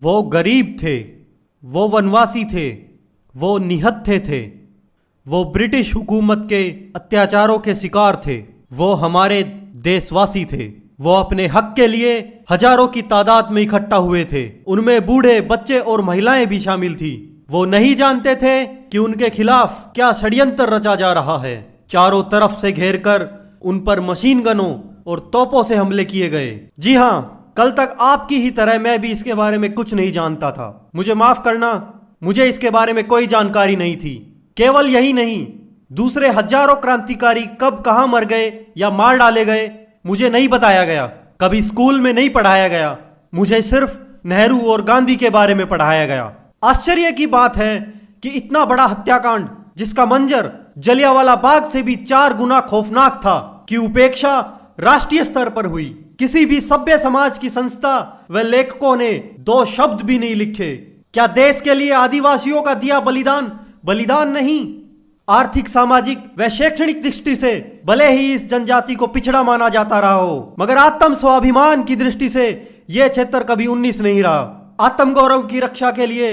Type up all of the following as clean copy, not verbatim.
वो गरीब थे, वो वनवासी थे, वो निहत्थे थे, वो ब्रिटिश हुकूमत के अत्याचारों के शिकार थे, वो हमारे देशवासी थे। वो अपने हक के लिए हजारों की तादाद में इकट्ठा हुए थे। उनमें बूढ़े, बच्चे और महिलाएं भी शामिल थी। वो नहीं जानते थे कि उनके खिलाफ क्या षड्यंत्र रचा जा रहा है। चारों तरफ से घेरकर उन पर मशीन गनों और तोपों से हमले किए गए। जी हाँ, कल तक आपकी ही तरह मैं भी इसके बारे में कुछ नहीं जानता था। मुझे माफ करना, मुझे इसके बारे में कोई जानकारी नहीं थी। केवल यही नहीं, दूसरे हजारों क्रांतिकारी कब कहां मर गए या मार डाले गए मुझे नहीं बताया गया। कभी स्कूल में नहीं पढ़ाया गया। मुझे सिर्फ नेहरू और गांधी के बारे में पढ़ाया गया। आश्चर्य की बात है कि इतना बड़ा हत्याकांड, जिसका मंजर जलियांवाला बाग से भी 4 गुना खौफनाक था, की उपेक्षा राष्ट्रीय स्तर पर हुई। किसी भी सभ्य समाज की संस्था व लेखकों ने 2 शब्द भी नहीं लिखे। क्या देश के लिए आदिवासियों का दिया बलिदान बलिदान नहीं? आर्थिक, सामाजिक व शैक्षणिक दृष्टि से भले ही इस जनजाति को पिछड़ा माना जाता रहा हो, मगर आत्म स्वाभिमान की दृष्टि से यह क्षेत्र कभी 19 नहीं रहा। आत्म गौरव की रक्षा के लिए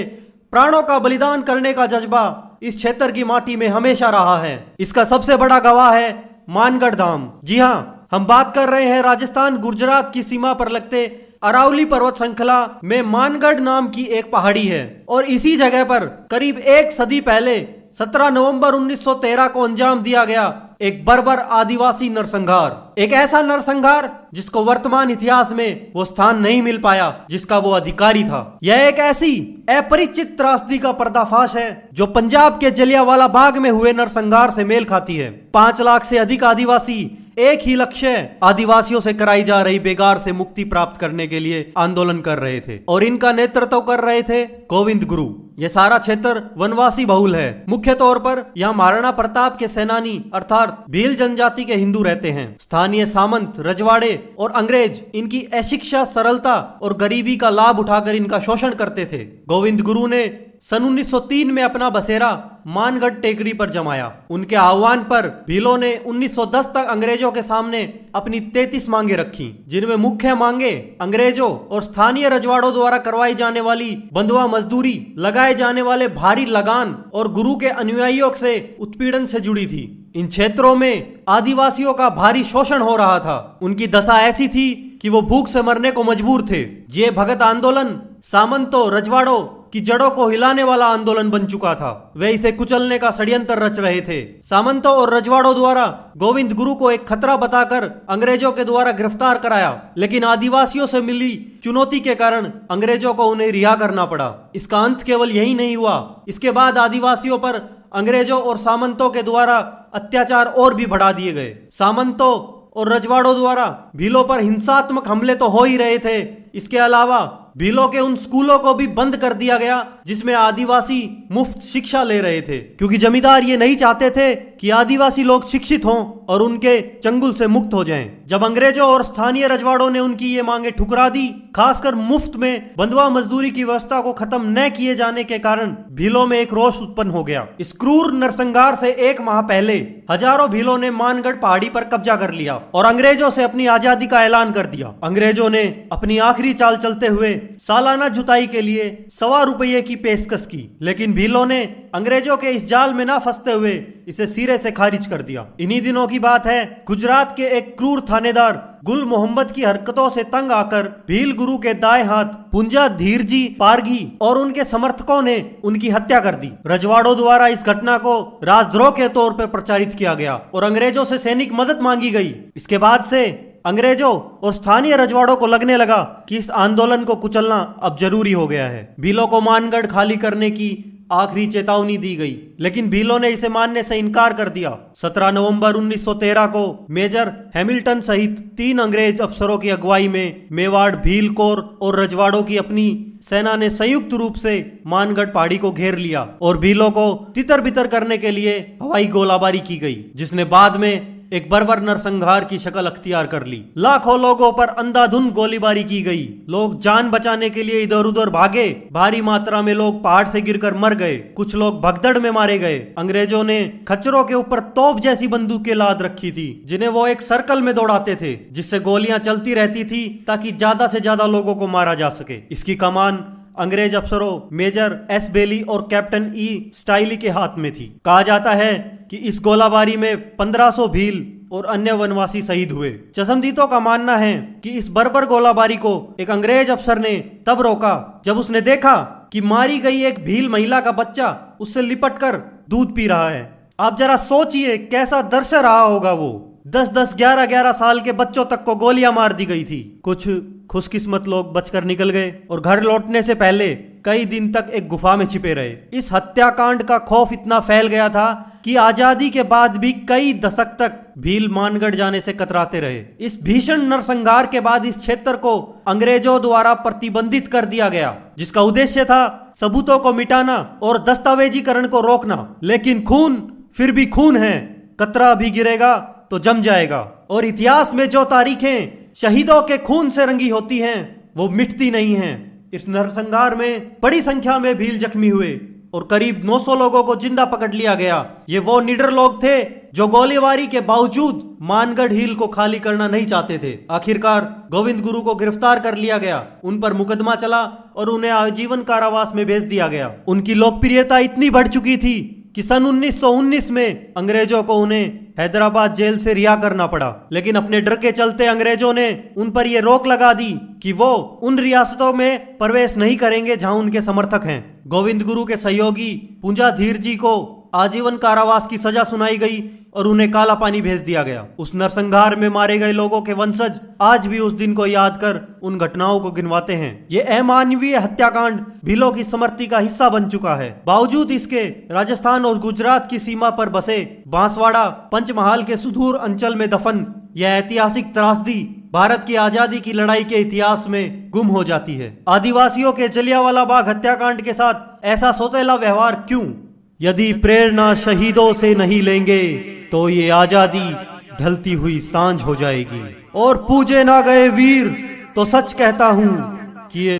प्राणों का बलिदान करने का जज्बा इस क्षेत्र की माटी में हमेशा रहा है। इसका सबसे बड़ा गवाह है मानगढ़ धाम। जी हाँ, हम बात कर रहे हैं राजस्थान गुजरात की सीमा पर लगते अरावली पर्वत श्रृंखला में मानगढ़ नाम की एक पहाड़ी है। और इसी जगह पर करीब 1 सदी पहले 17 नवंबर 1913 को अंजाम दिया गया एक बर्बर आदिवासी नरसंहार। एक ऐसा नरसंहार जिसको वर्तमान इतिहास में वो स्थान नहीं मिल पाया जिसका वो अधिकारी था। यह एक ऐसी अपरिचित त्रासदी का पर्दाफाश है जो पंजाब के जलियांवाला बाग में हुए नरसंहार से मेल खाती है। 5 लाख से अधिक आदिवासी एक ही लक्ष्य आदिवासियों से कराई जा रही बेगार से मुक्ति प्राप्त करने के लिए आंदोलन कर रहे थे, और इनका नेतृत्व कर रहे थे गोविंद गुरु। यह सारा क्षेत्र वनवासी बहुल है। मुख्य तौर पर यहाँ महाराणा प्रताप के सेनानी अर्थात भील जनजाति के हिंदू रहते हैं। स्थानीय सामंत, रजवाड़े और अंग्रेज इनकी अशिक्षा, सरलता और गरीबी का लाभ उठाकर इनका शोषण करते थे। गोविंद गुरु ने सन 1903 में अपना बसेरा मानगढ़ टेकरी पर जमाया। उनके आह्वान पर भीलों ने 1910 तक अंग्रेजों के सामने अपनी 33 मांगे रखी, जिनमें मुख्य मांगे अंग्रेजों और स्थानीय रजवाड़ों द्वारा करवाई जाने वाली बंधुआ मजदूरी, लगाए जाने वाले भारी लगान और गुरु के अनुयायियों से उत्पीड़न से जुड़ी थी। इन क्षेत्रों में आदिवासियों का भारी शोषण हो रहा था। उनकी दशा ऐसी थी कि वो भूख से मरने को मजबूर थे। ये भगत आंदोलन सामंतों, रजवाड़ों की जड़ों को हिलाने वाला आंदोलन बन चुका था। वे इसे कुचलने का षड्यंत्र रच रहे थे। सामंतों और रजवाड़ों द्वारा गोविंद गुरु को एक खतरा बताकर अंग्रेजों के द्वारा गिरफ्तार कराया, लेकिन आदिवासियों से मिली चुनौती के कारण अंग्रेजों को उन्हें रिहा करना पड़ा। इसका अंत केवल यही नहीं हुआ, इसके बाद आदिवासियों पर अंग्रेजों और सामंतों के द्वारा अत्याचार और भी बढ़ा दिए गए। सामंतों और रजवाड़ों द्वारा भीलों पर हिंसात्मक हमले तो हो ही रहे थे, इसके अलावा भीलों के उन स्कूलों को भी बंद कर दिया गया जिसमें आदिवासी मुफ्त शिक्षा ले रहे थे, क्योंकि जमींदार ये नहीं चाहते थे कि आदिवासी लोग शिक्षित हों और उनके चंगुल से मुक्त हो जाएं। जब अंग्रेजों और स्थानीय रजवाड़ों ने उनकी ये मांगे ठुकरा दी, खासकर मुफ्त में बंधुआ मजदूरी की व्यवस्था को खत्म न किए जाने के कारण भीलों में एक रोष उत्पन्न हो गया। इस क्रूर नरसंहार से 1 माह पहले हजारों भीलों ने मानगढ़ पहाड़ी पर कब्जा कर लिया और अंग्रेजों से अपनी आजादी का ऐलान कर दिया। अंग्रेजों ने अपनी आखिरी चाल चलते हुए सालाना जुताई के लिए 1.25 रुपये की पेशकश की, लेकिन भीलों ने अंग्रेजों के इस जाल में ना फंसते हुए इसे सिरे से खारिज कर दिया। इन्हीं दिनों की बात है, गुजरात के एक क्रूर थानेदार गुल मोहम्मद की हरकतों से तंग आकर भील गुरु के दाएं हाथ पुंजा धीरजी पारगी और उनके समर्थकों ने उनकी हत्या कर दी। रजवाड़ों द्वारा इस घटना को राजद्रोह के तौर पर प्रचारित किया गया और अंग्रेजों से सैनिक मदद मांगी गई। इसके बाद से अंग्रेजों और स्थानीय रजवाड़ों को लगने लगा कि इस आंदोलन को कुचलना अब जरूरी हो गया है। भीलों को मानगढ़ खाली करने की आखिरी चेतावनी दी गई, लेकिन भीलों ने इसे मानने से इनकार कर दिया। 17 नवंबर 1913 को मेजर हैमिल्टन सहित 3 अंग्रेज अफसरों की अगुवाई में मेवाड़, भील कोर और रजवाड़ों की अपनी सेना ने संयुक्त रूप से मानगढ़ पहाड़ी को घेर लिया और भीलों को तितर बितर करने के लिए हवाई गोलाबारी की गई, जिसने बाद में एक बर्बर नरसंहार की शक्ल अख्तियार कर ली। लाखों लोगों पर अंधाधुंध गोलीबारी की गई। लोग जान बचाने के लिए इधर उधर भागे। भारी मात्रा में लोग पहाड़ से गिरकर मर गए। कुछ लोग भगदड़ में मारे गए। अंग्रेजों ने खच्चरों के ऊपर तोप जैसी बंदूकें लाद रखी थी, जिन्हें वो एक सर्कल में दौड़ाते थे, जिससे गोलियां चलती रहती थी ताकि ज्यादा से ज्यादा लोगों को मारा जा सके। इसकी कमान अंग्रेज अफसरों मेजर एस बेली और कैप्टन ई स्टाइली के हाथ में थी। कहा जाता है कि इस गोलाबारी में 1500 भील और अन्य वनवासी शहीद हुए। चशमदीदों का मानना है कि इस बर्बर गोलाबारी को एक अंग्रेज अफसर ने तब रोका जब उसने देखा कि मारी गई एक भील महिला का बच्चा उससे लिपटकर दूध पी रहा है। आप जरा सोचिए कैसा दृश्य रहा होगा वो। 10-10, 11-11 साल के बच्चों तक को गोलियां मार दी गई थी। कुछ खुशकिस्मत लोग बचकर निकल गए और घर लौटने से पहले कई दिन तक एक गुफा में छिपे रहे। इस हत्याकांड का खौफ इतना फैल गया था कि आजादी के बाद भी कई दशक तक भील मानगढ़ जाने से कतराते रहे। इस भीषण नरसंहार के बाद इस क्षेत्र को अंग्रेजों द्वारा प्रतिबंधित कर दिया गया, जिसका उद्देश्य था सबूतों को मिटाना और दस्तावेजीकरण को रोकना। लेकिन खून फिर भी खून है, कतरा भी गिरेगा तो जम जाएगा। और इतिहास में जो तारीखें शहीदों के खून से रंगी होती हैं वो मिटती नहीं हैं। इस नरसंहार में बड़ी संख्या में भील जख्मी हुए और करीब 900 लोगों को जिंदा पकड़ लिया गया। ये वो निडर लोग थे जो गोलीबारी के बावजूद मानगढ़ हिल को खाली करना नहीं चाहते थे। आखिरकार गोविंद गुरु को गिरफ्तार कर लिया गया, उन पर मुकदमा चला और उन्हें आजीवन कारावास में भेज दिया गया। उनकी लोकप्रियता इतनी बढ़ चुकी थी कि सन 1919 में अंग्रेजों को उन्हें हैदराबाद जेल से रिहा करना पड़ा। लेकिन अपने डर के चलते अंग्रेजों ने उन पर यह रोक लगा दी कि वो उन रियासतों में प्रवेश नहीं करेंगे जहां उनके समर्थक हैं। गोविंद गुरु के सहयोगी पुंजाधीर जी को आजीवन कारावास की सजा सुनाई गई और उन्हें काला पानी भेज दिया गया। उस नरसंहार में मारे गए लोगों के वंशज आज भी उस दिन को याद कर उन घटनाओं को गिनवाते हैं। ये अमानवीय हत्याकांड भीलों की स्मृति का हिस्सा बन चुका है। बावजूद इसके राजस्थान और गुजरात की सीमा पर बसे बांसवाड़ा पंचमहाल के सुदूर अंचल में दफन यह ऐतिहासिक त्रासदी भारत की आजादी की लड़ाई के इतिहास में गुम हो जाती है। आदिवासियों के जलियांवाला बाग हत्याकांड के साथ ऐसा सौतेला व्यवहार क्यों? यदि प्रेरणा शहीदों से नहीं लेंगे तो ये आजादी ढलती हुई सांझ हो जाएगी। और पूजे ना गए वीर तो सच कहता हूँ कि ये